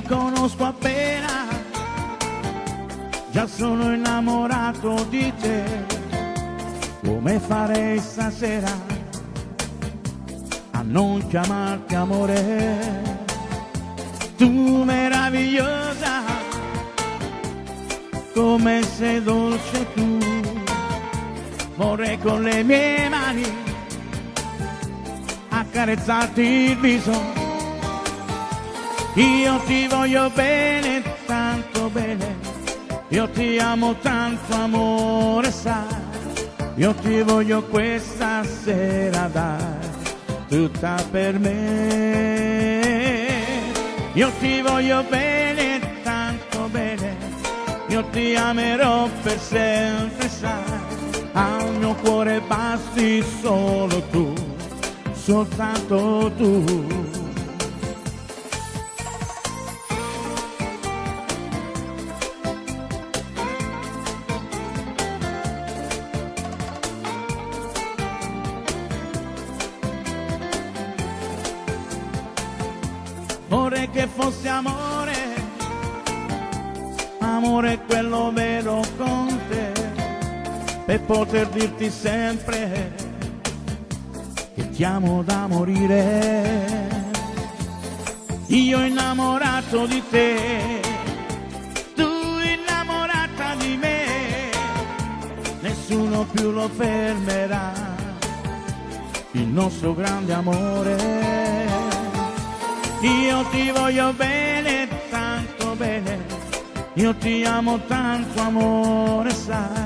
conosco appena, già sono innamorato di te. Come farei stasera a non chiamarti amore? Tu meravigliosa, come sei dolce tu, vorrei con le mie mani accarezzarti il viso. Io ti voglio bene, tanto bene, io ti amo tanto amore, sai. Io ti voglio questa sera dare tutta per me. Io ti voglio bene, tanto bene, io ti amerò per sempre, sai. Al mio cuore basti solo tu, soltanto tu. Vorrei che fosse amore, amore quello vero con te, per poter dirti sempre che ti amo da morire. Io innamorato di te, tu innamorata di me, nessuno più lo fermerà, il nostro grande amore. Io ti voglio bene, tanto bene, io ti amo tanto amore, sai.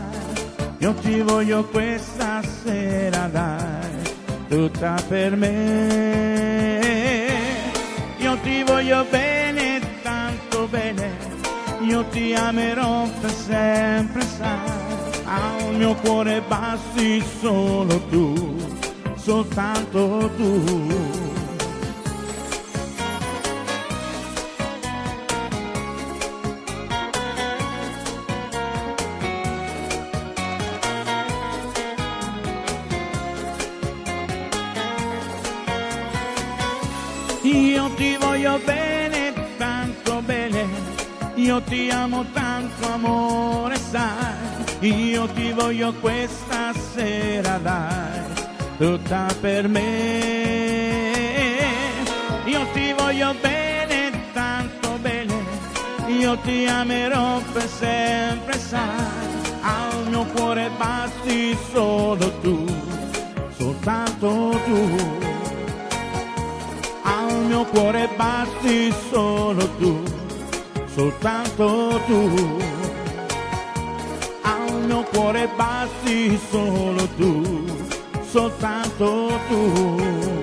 Io ti voglio questa sera dare tutta per me. Io ti voglio bene, tanto bene, io ti amerò per sempre, sai. Al mio cuore basti solo tu, soltanto tu. Io ti voglio bene, tanto bene, io ti amo tanto amore, sai. Io ti voglio questa sera dare tutta per me. Io ti voglio bene, tanto bene, io ti amerò per sempre, sai. Al mio cuore basti solo tu, soltanto tu. Al mio cuore basti solo tu, soltanto tu. Al mio cuore basti solo tu, soltanto tu.